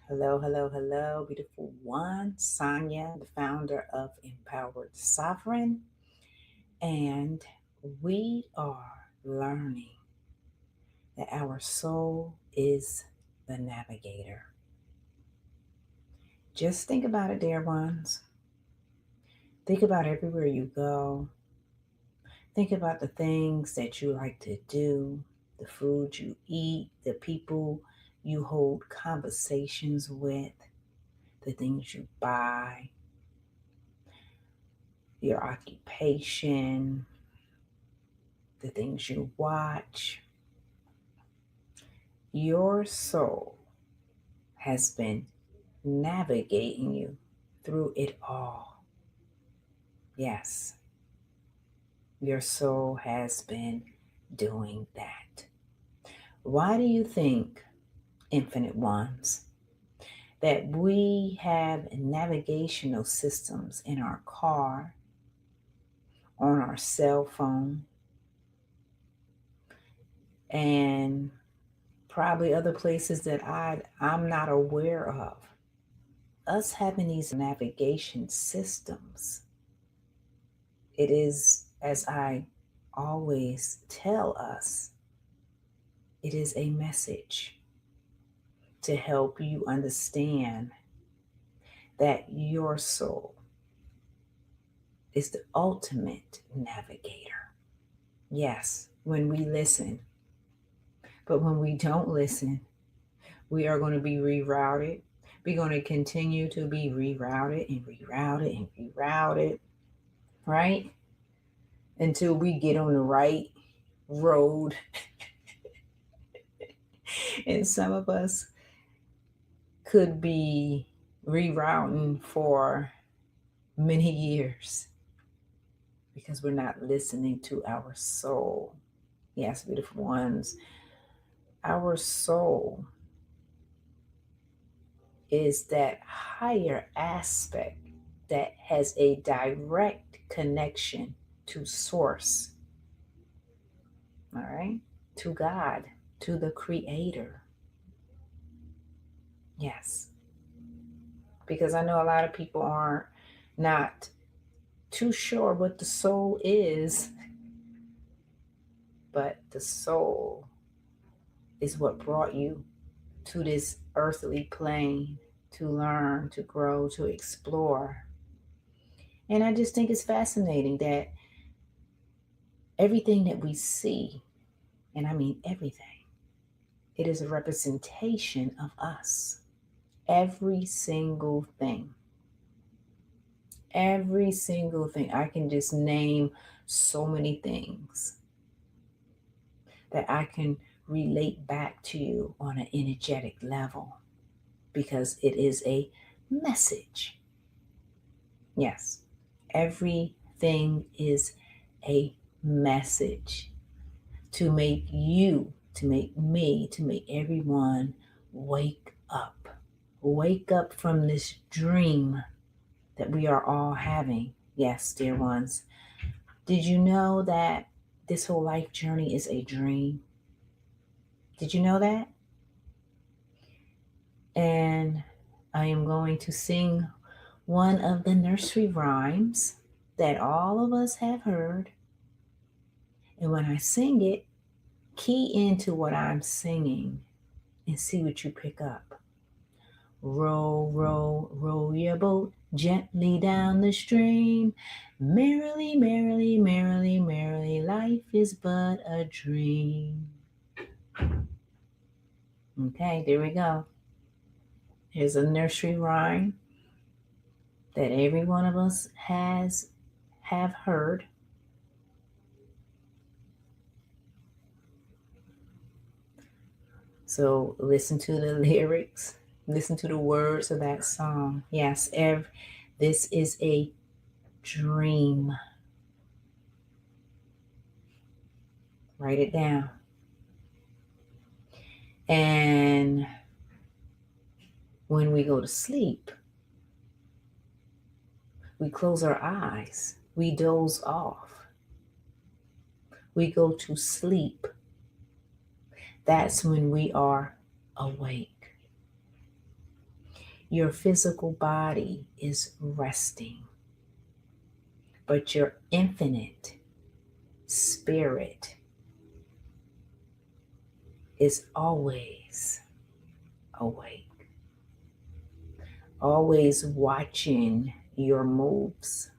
Hello, hello, hello, beautiful one. Sonia, the founder of Empowered Sovereign, and we are learning that our soul is the navigator. Just think about it, dear ones. Think about everywhere you go. Think about the things that you like to do, the food you eat, the people you hold conversations with, the things you buy, your occupation, the things you watch. Your soul has been navigating you through it all. Yes, your soul has been doing that. Why do you think, infinite ones, that we have navigational systems in our car, on our cell phone, and probably other places that I'm not aware of? Us having these navigation systems, it is, as I always tell us, it is a message to help you understand that your soul is the ultimate navigator. Yes, when we listen, but when we don't listen, we are going to be rerouted. We're going to continue to be rerouted and rerouted and rerouted, right? Until we get on the right road. And some of us could be rerouting for many years because we're not listening to our soul. Yes, beautiful ones, our soul is that higher aspect that has a direct connection to source, all right, to God, to the creator. Yes, because I know a lot of people are not too sure what the soul is, but the soul is what brought you to this earthly plane to learn, to grow, to explore. And I just think it's fascinating that everything that we see, and I mean everything, it is a representation of us. Every single thing. Every single thing. I can just name so many things that I can relate back to you on an energetic level because it is a message. Yes, everything is a message to make you, to make me, to make everyone wake up. Wake up from this dream that we are all having. Yes, dear ones. Did you know that this whole life journey is a dream? Did you know that? And I am going to sing one of the nursery rhymes that all of us have heard. And when I sing it, key into what I'm singing and see what you pick up. Row, row, row your boat gently down the stream. Merrily, merrily, merrily, merrily, life is but a dream. Okay, there we go. Here's a nursery rhyme that every one of us have heard. So listen to the lyrics, listen to the words of that song. Yes, this is a dream. Write it down. And when we go to sleep, we close our eyes, we doze off, we go to sleep. That's when we are awake. Your physical body is resting, but your infinite spirit is always awake, always watching your moves.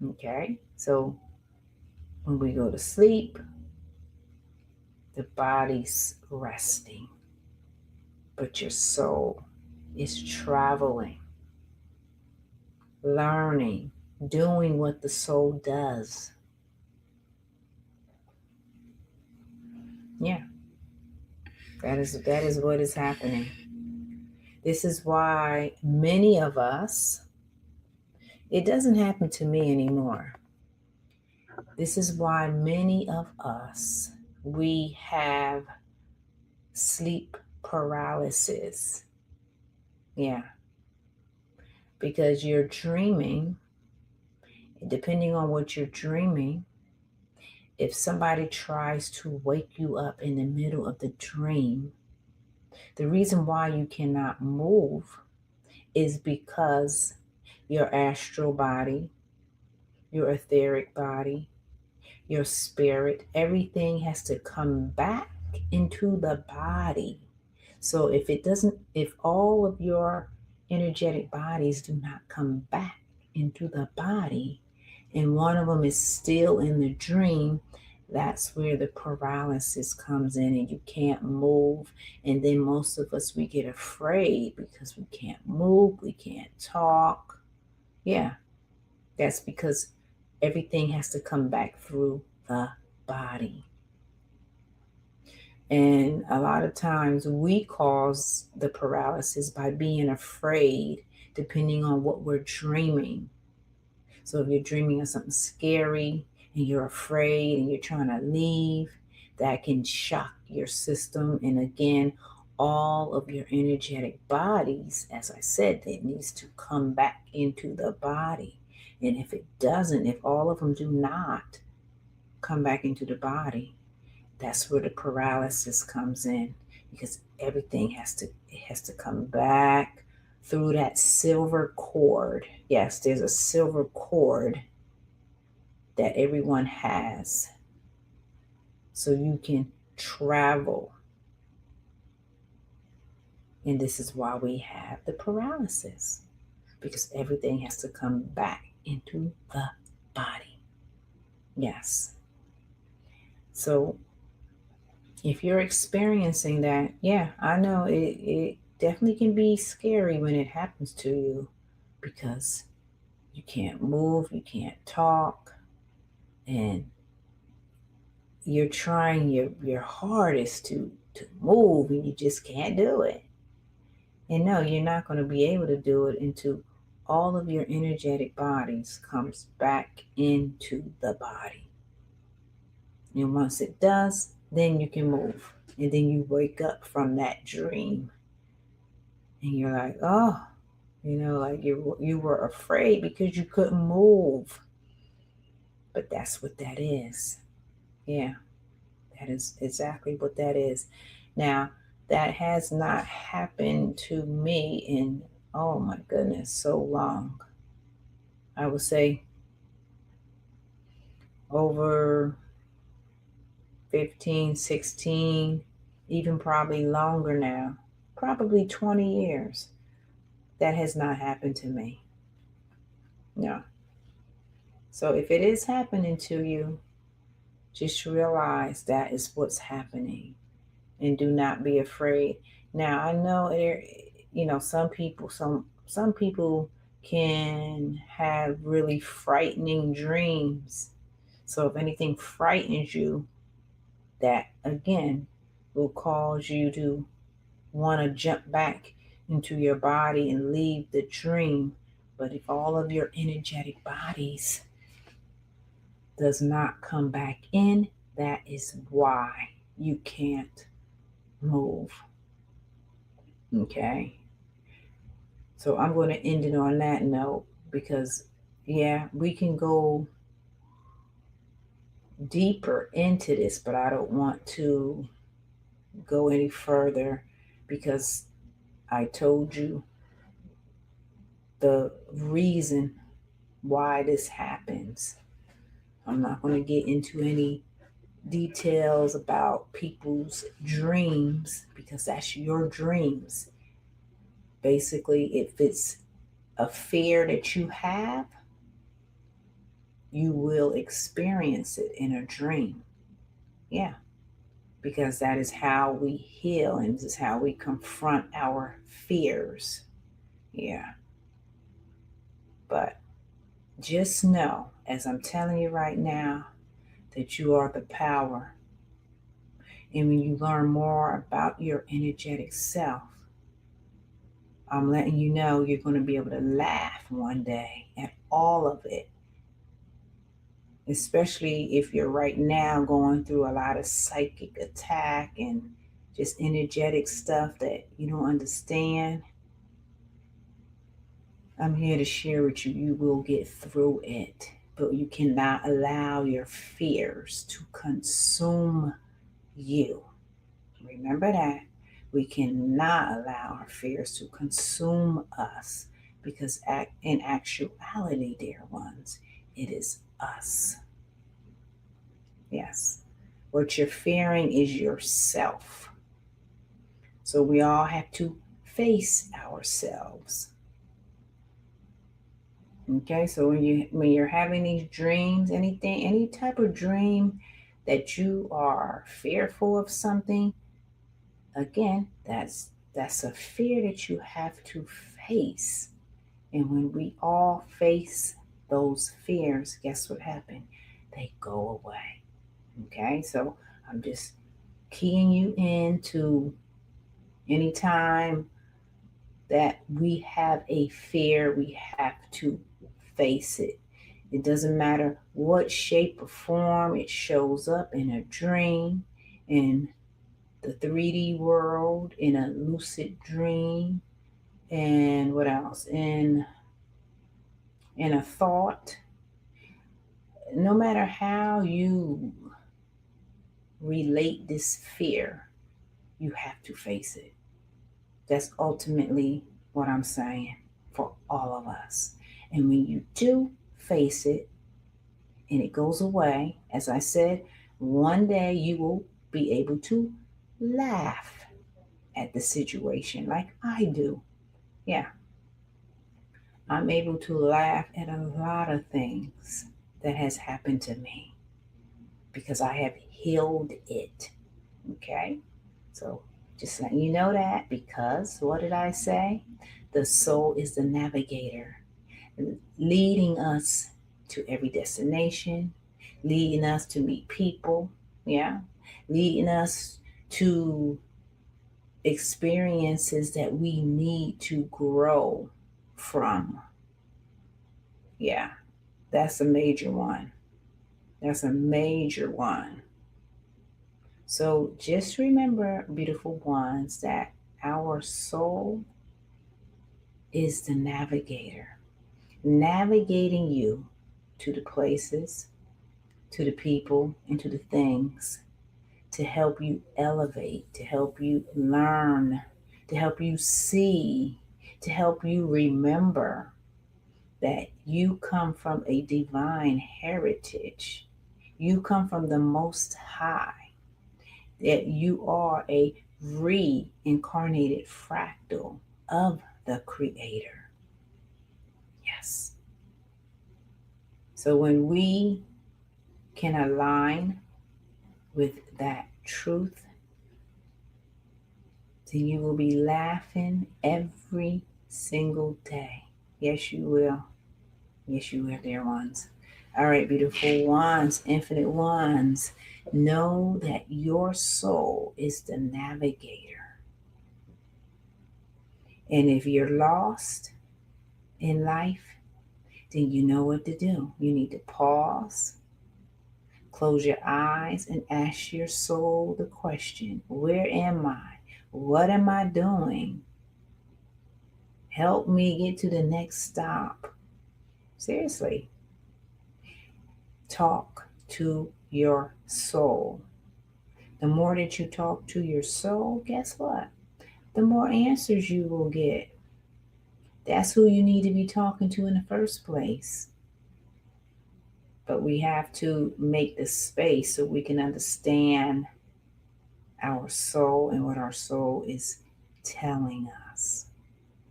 Okay, so when we go to sleep, the body's resting, but your soul is traveling, learning, doing what the soul does. Yeah, that is what is happening. This is why many of us, it doesn't happen to me anymore. This is why many of us, we have sleep paralysis. Yeah, because you're dreaming, depending on what you're dreaming, if somebody tries to wake you up in the middle of the dream, the reason why you cannot move is because your astral body, your etheric body, your spirit, everything has to come back into the body. So if all of your energetic bodies do not come back into the body, and one of them is still in the dream, that's where the paralysis comes in and you can't move. And then most of us, we get afraid because we can't move, we can't talk. Yeah, that's because everything has to come back through the body. And a lot of times we cause the paralysis by being afraid, depending on what we're dreaming. So if you're dreaming of something scary and you're afraid and you're trying to leave, that can shock your system. And again, all of your energetic bodies, as I said, it needs to come back into the body. And if it doesn't, if all of them do not come back into the body, that's where the paralysis comes in, because everything has to come back through that silver cord. Yes, there's a silver cord that everyone has, so you can travel. And this is why we have the paralysis, because everything has to come back into the body. Yes. So if you're experiencing that, yeah, I know it definitely can be scary when it happens to you, because you can't move, you can't talk, and you're trying your hardest to move and you just can't do it. And no, you're not going to be able to do it until all of your energetic bodies comes back into the body. And once it does, then you can move. And then you wake up from that dream and you're like, oh, like you were afraid because you couldn't move. But that's what that is. Yeah, that is exactly what that is. Now, that has not happened to me in, oh my goodness, so long. I would say over 15, 16, even probably longer now, probably 20 years. That has not happened to me. No. So if it is happening to you, just realize that is what's happening and do not be afraid. Now, I know some people can have really frightening dreams. So if anything frightens you, that again will cause you to want to jump back into your body and leave the dream. But if all of your energetic bodies does not come back in, that is why you can't move. Okay. So I'm going to end it on that note, because yeah, we can go deeper into this, but I don't want to go any further because I told you the reason why this happens. I'm not going to get into any details about people's dreams because that's your dreams. Basically, if it's a fear that you have, you will experience it in a dream. Yeah, because that is how we heal and this is how we confront our fears. Yeah, but just know, as I'm telling you right now, that you are the power. And when you learn more about your energetic self, I'm letting you know you're going to be able to laugh one day at all of it. Especially if you're right now going through a lot of psychic attack and just energetic stuff that you don't understand. I'm here to share with you, you will get through it, but you cannot allow your fears to consume you. Remember that. We cannot allow our fears to consume us because in actuality, dear ones, it is us. Yes. What you're fearing is yourself. So we all have to face ourselves. Okay, so when you're having these dreams, any type of dream that you are fearful of something, again, that's a fear that you have to face. And when we all face those fears, guess what happened? They go away. Okay, so I'm just keying you into anytime that we have a fear, we have to face it. It doesn't matter what shape or form it shows up in a dream, in the 3D world, in a lucid dream, and what else? In a thought. No matter how you relate this fear, you have to face it. That's ultimately what I'm saying for all of us. And when you do face it and it goes away, as I said, one day you will be able to laugh at the situation like I do. Yeah, I'm able to laugh at a lot of things that has happened to me because I have healed it. Okay? So just letting you know that because what did I say? The soul is the navigator, leading us to every destination, leading us to meet people, yeah, leading us to experiences that we need to grow from. Yeah, that's a major one. That's a major one. So just remember, beautiful ones, that our soul is the navigator, navigating you to the places, to the people, and to the things to help you elevate, to help you learn, to help you see, to help you remember that you come from a divine heritage. You come from the Most High, that you are a reincarnated fractal of the Creator. Yes. So when we can align with that truth, then you will be laughing every single day. Yes, you will. Yes, you will, dear ones. All right, beautiful ones, infinite ones. Know that your soul is the navigator. And if you're lost in life, then you know what to do. You need to pause, close your eyes, and ask your soul the question: where am I? What am I doing? Help me get to the next stop. Seriously, talk to your soul. The more that you talk to your soul, guess what? The more answers you will get. That's who you need to be talking to in the first place. But we have to make the space so we can understand our soul and what our soul is telling us.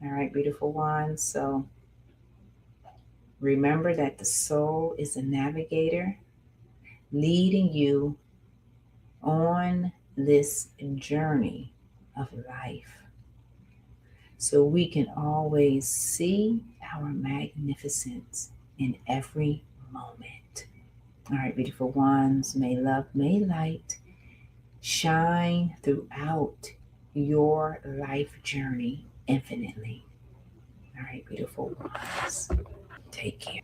All right, beautiful ones. So remember that the soul is a navigator leading you on this journey of life so we can always see our magnificence in every moment. All right, beautiful ones, may love, may light shine throughout your life journey infinitely. All right, beautiful ones, take care.